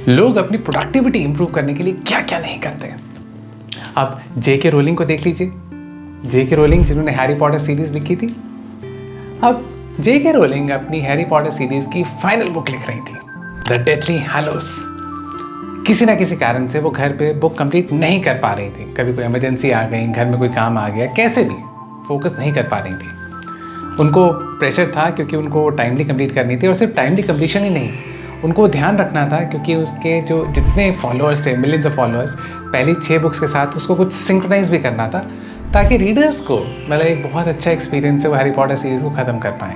लोग अपनी productivity improve करने के लिए क्या क्या नहीं करते हैं। अब J.K. रोलिंग को देख लीजिए। J.K. रोलिंग जिन्होंने हैरी पॉटर सीरीज लिखी थी, अब J.K. रोलिंग अपनी हैरी पॉटर सीरीज की फाइनल बुक लिख रही थी, द डेथली हैलोस। किसी ना किसी कारण से वो घर पे बुक कंप्लीट नहीं कर पा रही थी। कभी कोई इमरजेंसी आ गई, घर में कोई काम आ गया, कैसे भी फोकस नहीं कर पा रही थी। उनको प्रेशर था क्योंकि उनको टाइमली कंप्लीट करनी थी, और सिर्फ टाइमली कंप्लीशन ही नहीं, उनको ध्यान रखना था क्योंकि उसके जो जितने फॉलोअर्स थे, मिलियंस ऑफ फॉलोअर्स, पहली 6 बुक्स के साथ उसको कुछ सिंक्रोनाइज भी करना था ताकि रीडर्स को मतलब एक बहुत अच्छा एक्सपीरियंस है वो हैरी पॉटर सीरीज़ को ख़त्म कर पाएँ।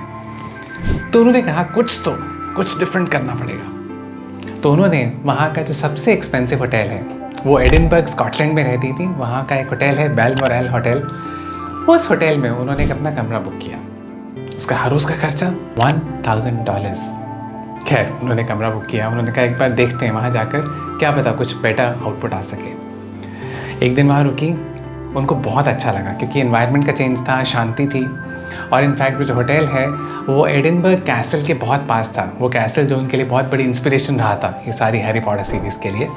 तो उन्होंने कहा कुछ डिफरेंट करना पड़ेगा। तो उन्होंने वहाँ का जो सबसे एक्सपेंसिव होटल है, वो एडिनबर्ग स्कॉटलैंड में रहती थी, वहाँ का एक होटल है बेलमोरल होटल, उस होटल में उन्होंने एक अपना कमरा बुक किया। उसका हर रोज़ का खर्चा $1000। खैर उन्होंने कमरा बुक किया। उन्होंने कहा एक बार देखते हैं वहाँ जाकर, क्या पता कुछ बेटर आउटपुट आ सके। एक दिन वहाँ रुकी, उनको बहुत अच्छा लगा क्योंकि एनवायरनमेंट का चेंज था, शांति थी, और इनफैक्ट जो होटल है वो एडिनबर्ग कैसल के बहुत पास था। वो कैसल जो उनके लिए बहुत बड़ी इंस्पिरेशन रहा था ये सारी हैरी पॉटर सीरीज़ के लिए।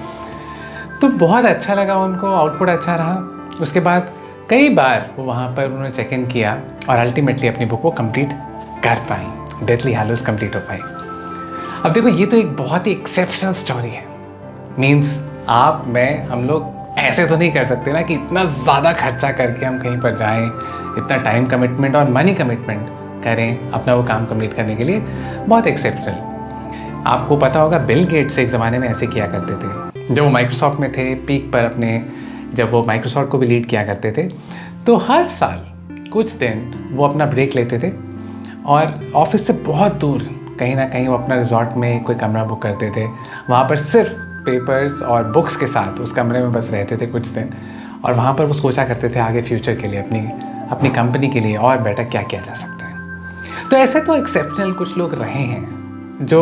तो बहुत अच्छा लगा उनको, आउटपुट अच्छा रहा। उसके बाद कई बार वो वहाँ पर उन्होंने चेक इन किया और अल्टीमेटली अपनी बुक को कंप्लीट कर पाई, डेथली हैलोस कंप्लीट हो पाई। अब देखो ये तो एक बहुत ही एक्सेप्शनल स्टोरी है। मीन्स आप, मैं, हम लोग ऐसे तो नहीं कर सकते ना कि इतना ज़्यादा खर्चा करके हम कहीं पर जाएं, इतना टाइम कमिटमेंट और मनी कमिटमेंट करें अपना वो काम कंप्लीट करने के लिए। बहुत एक्सेप्शनल। आपको पता होगा बिल गेट्स एक ज़माने में ऐसे किया करते थे जब वो माइक्रोसॉफ्ट में थे, पीक पर अपने, जब वो माइक्रोसॉफ्ट को भी लीड किया करते थे। तो हर साल कुछ दिन वो अपना ब्रेक लेते थे और ऑफिस से बहुत दूर कहीं ना कहीं वो अपना रिजॉर्ट में कोई कमरा बुक करते थे। वहाँ पर सिर्फ पेपर्स और बुक्स के साथ उस कमरे में बस रहते थे कुछ दिन, और वहाँ पर वो सोचा करते थे आगे फ्यूचर के लिए, अपनी कंपनी के लिए और बेटर क्या किया जा सकता है। तो ऐसे तो एक्सेप्शनल कुछ लोग रहे हैं जो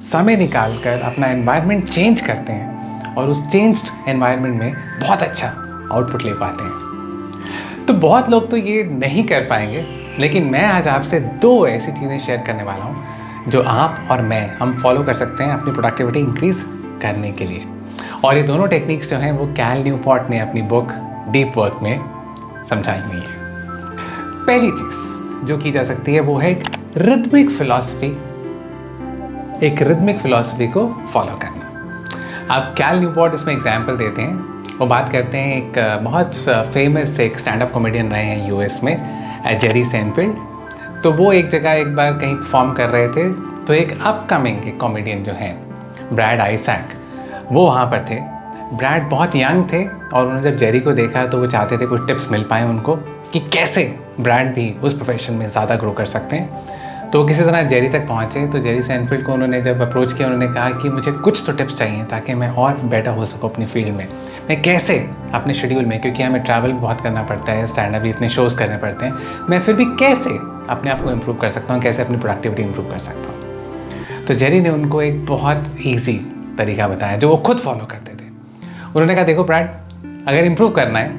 समय निकाल कर अपना एनवायरनमेंट चेंज करते हैं और उस चेंज्ड एनवायरनमेंट में बहुत अच्छा आउटपुट ले पाते हैं। तो बहुत लोग तो ये नहीं कर पाएंगे, लेकिन मैं आज आपसे 2 ऐसी चीज़ें शेयर करने वाला हूँ जो आप और मैं हम फॉलो कर सकते हैं अपनी प्रोडक्टिविटी इंक्रीज़ करने के लिए। और ये दोनों टेक्निक्स जो हैं वो कैल न्यूपोर्ट ने अपनी बुक डीप वर्क में समझाई हुई है। पहली चीज़ जो की जा सकती है वो है एक रिदमिक फिलॉसफी को फॉलो करना। अब कैल न्यूपोर्ट इसमें एग्जाम्पल देते हैं। वो बात करते हैं, एक बहुत फेमस एक स्टैंड अप कॉमेडियन रहे हैं यूएस में, जेरी सेनफील्ड। तो वो एक जगह एक बार कहीं परफॉर्म कर रहे थे, तो एक अपकमिंग एक कॉमेडियन जो है ब्रैड आइसैक, वो वहाँ पर थे। ब्रैड बहुत यंग थे और उन्होंने जब जेरी को देखा तो वो चाहते थे कुछ टिप्स मिल पाए उनको कि कैसे ब्रैड भी उस प्रोफेशन में ज़्यादा ग्रो कर सकते हैं। तो किसी तरह जेरी तक पहुँचे। तो जेरी सेनफील्ड को उन्होंने जब अप्रोच किया, उन्होंने कहा कि मुझे कुछ तो टिप्स चाहिए ताकि मैं और बेटर हो सकूँ अपनी फील्ड में। मैं कैसे अपने शेड्यूल में, क्योंकि हमें ट्रैवल भी बहुत करना पड़ता है, स्टैंड अप भी इतने शोज़ करने पड़ते हैं, मैं फिर भी कैसे अपने आप को इम्प्रूव कर सकता हूँ, कैसे अपनी प्रोडक्टिविटी इम्प्रूव कर सकता हूँ। तो जेरी ने उनको एक बहुत ईजी तरीका बताया जो वो खुद फॉलो करते थे। उन्होंने कहा देखो ब्रैड, अगर इम्प्रूव करना है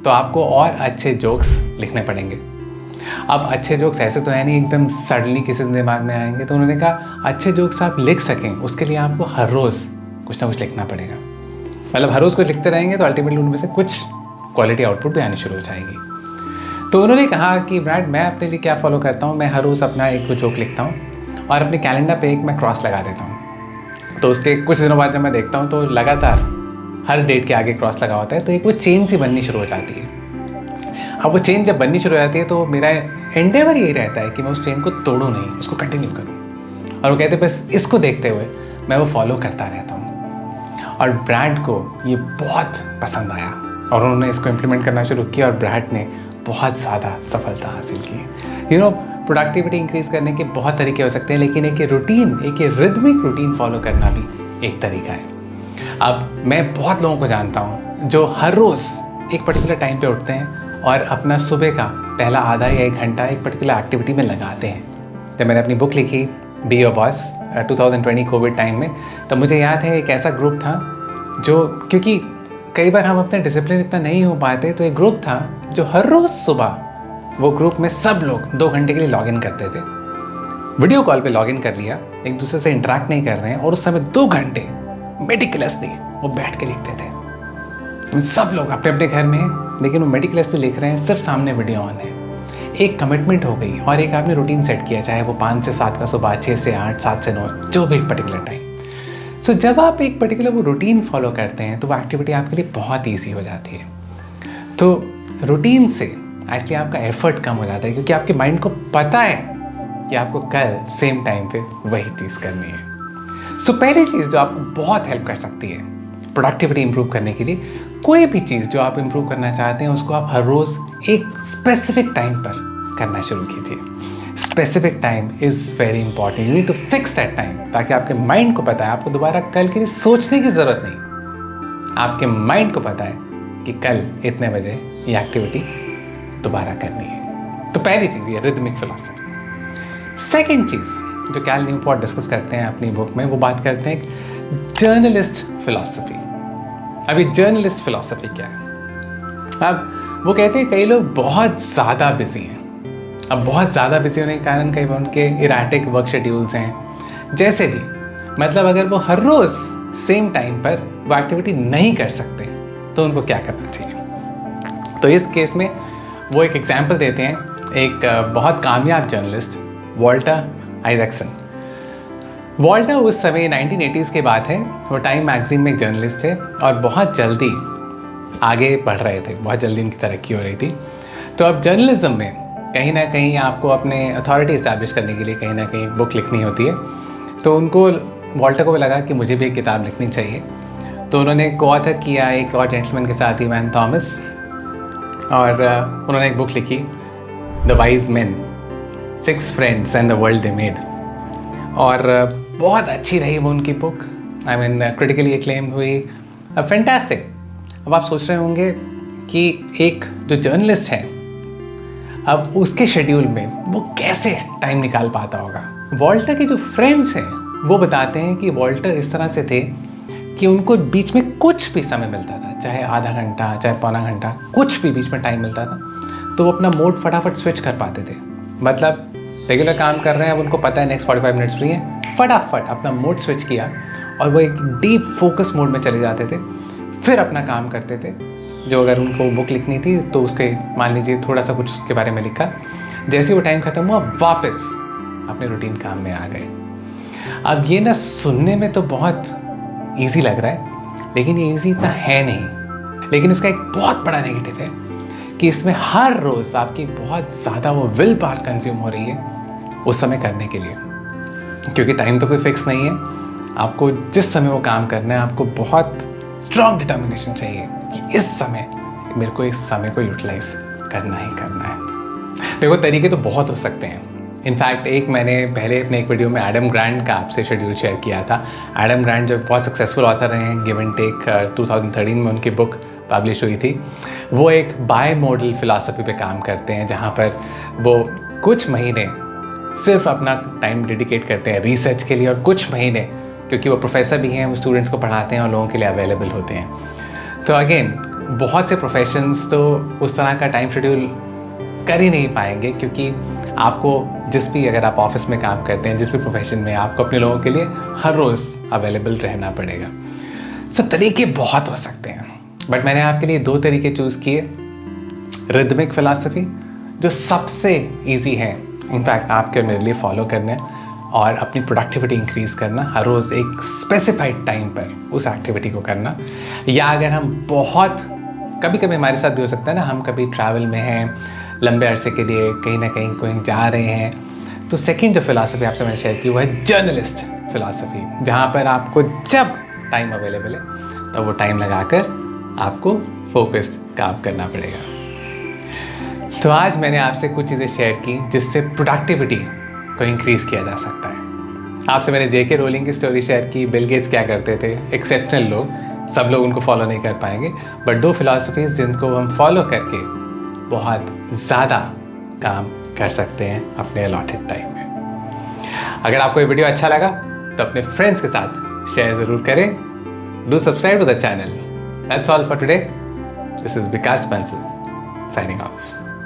तो आपको और अच्छे जोक्स लिखने पड़ेंगे। अब अच्छे जोक्स ऐसे तो है नहीं एकदम सडनली किसी दिमाग में आएंगे। तो उन्होंने कहा अच्छे जोक्स आप लिख सकें उसके लिए आपको हर रोज़ कुछ ना कुछ लिखना पड़ेगा। मतलब हर रोज़ कुछ लिखते रहेंगे तो अल्टीमेटली उनमें से कुछ क्वालिटी आउटपुट भी आनी शुरू हो जाएगी। तो उन्होंने कहा कि ब्रैड, मैं अपने लिए क्या फॉलो करता हूँ, मैं हर रोज़ अपना एक जोक लिखता हूँ और अपने कैलेंडर पे एक मैं क्रॉस लगा देता हूँ। तो उसके कुछ दिनों बाद जब मैं देखता हूँ तो लगातार हर डेट के आगे क्रॉस लगा होता है, तो एक वो चेन सी बननी शुरू हो जाती है। अब वो चेन जब बननी शुरू हो जाती है तो मेरा एंडेवर यही रहता है कि मैं उस चेन को तोड़ूँ नहीं, उसको कंटिन्यू करूँ। और वो कहते हैं बस इसको देखते हुए मैं वो फॉलो करता रहता हूँ। और ब्रैड को ये बहुत पसंद आया और उन्होंने इसको इम्प्लीमेंट करना शुरू किया और ब्रैड ने बहुत ज़्यादा सफलता हासिल की। प्रोडक्टिविटी इंक्रीज़ करने के बहुत तरीके हो सकते हैं, लेकिन एक रिदमिक रूटीन फॉलो करना भी एक तरीका है। अब मैं बहुत लोगों को जानता हूँ जो हर रोज़ एक पर्टिकुलर टाइम पे उठते हैं और अपना सुबह का पहला आधा या 1 घंटा एक पर्टिकुलर एक्टिविटी में लगाते हैं। जब मैंने अपनी बुक लिखी be your boss 2020 Covid time में, तब मुझे याद है एक ऐसा ग्रुप था जो, क्योंकि कई बार हम अपने डिसिप्लिन इतना नहीं हो पाते, तो एक ग्रुप था जो हर रोज़ सुबह वो ग्रुप में सब लोग 2 घंटे के लिए लॉगिन करते थे। वीडियो कॉल पे लॉगिन कर लिया, एक दूसरे से इंटरेक्ट नहीं कर रहे हैं और उस समय 2 घंटे मेटिकुलसली वो बैठ के लिखते थे। सब लोग अपने अपने घर में हैं, लेकिन वो मेटिकुलसली लिख रहे हैं, सिर्फ सामने वीडियो ऑन है। एक कमिटमेंट हो गई और एक आपने रूटीन सेट किया, चाहे वो 5 से 7 का सुबह, 6 से 8, 7 से 9, जो भी एक पर्टिकुलर टाइम। सो जब आप एक पर्टिकुलर वो रूटीन फॉलो करते हैं तो वो एक्टिविटी आपके लिए बहुत ईजी हो जाती है। तो रूटीन से एक्चुअली आपका एफर्ट कम हो जाता है, क्योंकि आपके माइंड को पता है कि आपको कल सेम टाइम पे वही चीज़ करनी है। सो पहली चीज़ जो आपको बहुत हेल्प कर सकती है प्रोडक्टिविटी इंप्रूव करने के लिए, कोई भी चीज़ जो आप इंप्रूव करना चाहते हैं उसको आप हर रोज़ एक स्पेसिफिक टाइम पर करना शुरू कीजिए। Specific time is very important, you need to fix that time, ताकि आपके माइंड को पता है, आपको दोबारा कल के लिए सोचने की ज़रूरत नहीं। आपके माइंड को पता है कि कल इतने बजे ये एक्टिविटी दोबारा करनी है। तो पहली चीज़ ये रिदमिक फिलॉसफी। सेकेंड चीज़ जो कैल न्यूपोर्ट डिस्कस करते हैं अपनी बुक में, वो बात करते हैं जर्नलिस्ट फिलॉसफी। अभी जर्नलिस्ट फिलॉसफी क्या है? अब वो कहते हैं कई लोग बहुत ज़्यादा बिजी हैं। अब बहुत ज़्यादा बिजी होने के कारण कई बार उनके इराटिक वर्क शेड्यूल्स हैं, जैसे भी, मतलब अगर वो हर रोज़ सेम टाइम पर वो एक्टिविटी नहीं कर सकते तो उनको क्या करना चाहिए। तो इस केस में वो एक एग्जाम्पल देते हैं, एक बहुत कामयाब जर्नलिस्ट वॉल्टर आइजैक्सन। वॉल्टर उस समय 1980s की बात है, वो टाइम मैगजीन में एक जर्नलिस्ट थे और बहुत जल्दी आगे बढ़ रहे थे, बहुत जल्दी उनकी तरक्की हो रही थी। तो अब जर्नलिज्म में कहीं ना कहीं आपको अपने अथॉरिटी इस्टेब्लिश करने के लिए कहीं ना कहीं बुक लिखनी होती है। तो उनको, वॉल्टर को लगा कि मुझे भी एक किताब लिखनी चाहिए। तो उन्होंने को ऑथर किया एक और जेंटलमैन के साथ, इवान थॉमस, और उन्होंने एक बुक लिखी, the wise man, 6 friends and the world they made. और बहुत अच्छी रही वो उनकी book, I mean critically acclaim हुई, फैंटास्टिक। अब आप सोच रहे होंगे कि एक जो जर्नलिस्ट है, अब उसके शेड्यूल में वो कैसे टाइम निकाल पाता होगा। वॉल्टर के जो फ्रेंड्स हैं वो बताते हैं कि वॉल्टर इस तरह से थे कि उनको बीच में कुछ भी समय मिलता था, चाहे आधा घंटा, चाहे पौना घंटा, कुछ भी बीच में टाइम मिलता था, तो वो अपना मोड फटाफट स्विच कर पाते थे। मतलब रेगुलर काम कर रहे हैं, अब उनको पता है नेक्स्ट 45 मिनट्स फ्री है, फटाफट अपना मोड स्विच किया और वो एक डीप फोकस मोड में चले जाते थे, फिर अपना काम करते थे। जो अगर उनको बुक लिखनी थी तो उसके, मान लीजिए थोड़ा सा कुछ उसके बारे में लिखा, जैसे वो टाइम ख़त्म हुआ वापस अपने रूटीन काम में आ गए। अब ये ना सुनने में तो बहुत इजी लग रहा है, लेकिन ये इजी इतना है नहीं। लेकिन इसका एक बहुत बड़ा नेगेटिव है कि इसमें हर रोज़ आपकी बहुत ज़्यादा वो विल पावर कंज्यूम हो रही है उस समय करने के लिए, क्योंकि टाइम तो कोई फिक्स नहीं है। आपको जिस समय वो काम करना है, आपको बहुत स्ट्रॉन्ग डिटर्मिनेशन चाहिए कि इस समय मेरे को इस समय को यूटिलाइज करना ही करना है। देखो तरीके तो बहुत हो सकते हैं। इनफैक्ट एक मैंने पहले अपने एक वीडियो में एडम ग्रांट का आपसे शेड्यूल शेयर किया था। एडम ग्रांट जो बहुत सक्सेसफुल ऑथर रहे हैं, गिव एंड टेक 2013 में उनकी बुक पब्लिश हुई थी। वो एक बाय मॉडल फिलॉसफी पे काम करते हैं, जहाँ पर वो कुछ महीने सिर्फ अपना टाइम डेडिकेट करते हैं रिसर्च के लिए, और कुछ महीने, क्योंकि वो प्रोफेसर भी हैं, वो स्टूडेंट्स को पढ़ाते हैं और लोगों के लिए अवेलेबल होते हैं। तो अगेन बहुत से प्रोफेशंस तो उस तरह का टाइम शेड्यूल कर ही नहीं पाएंगे, क्योंकि आपको जिस भी, अगर आप ऑफिस में काम करते हैं, जिस भी प्रोफेशन में, आपको अपने लोगों के लिए हर रोज़ अवेलेबल रहना पड़ेगा। सो तरीके बहुत हो सकते हैं, बट मैंने आपके लिए 2 तरीके चूज़ किए। रिदमिक फिलॉसफी जो सबसे ईजी है इनफैक्ट आपके और मेरे लिए फॉलो करना, और अपनी प्रोडक्टिविटी इंक्रीज़ करना, हर रोज़ एक स्पेसिफाइड टाइम पर उस एक्टिविटी को करना। या अगर हम बहुत, कभी कभी हमारे साथ भी हो सकता है ना, हम कभी ट्रैवल में हैं, लंबे अरसे के लिए कहीं ना कहीं जा रहे हैं, तो सेकंड जो फिलॉसफी आपसे मैंने शेयर की वो है जर्नलिस्ट फिलॉसफी, जहाँ पर आपको जब टाइम अवेलेबल है तब वो टाइम लगाकर आपको फोकस्ड काम करना पड़ेगा। तो आज मैंने आपसे कुछ चीज़ें शेयर की जिससे प्रोडक्टिविटी को इंक्रीज़ किया जा सकता है। आपसे मैंने जेके रोलिंग की स्टोरी शेयर की, बिल गेट्स क्या करते थे, एक्सेप्शनल लोग, सब लोग उनको फॉलो नहीं कर पाएंगे, बट 2 फिलॉसफीज़ जिनको हम फॉलो करके बहुत ज़्यादा काम कर सकते हैं अपने अलॉटेड टाइम में। अगर आपको ये वीडियो अच्छा लगा तो अपने फ्रेंड्स के साथ शेयर ज़रूर करें। Do subscribe to the channel. That's all for today. This is Vikas Bansal signing of.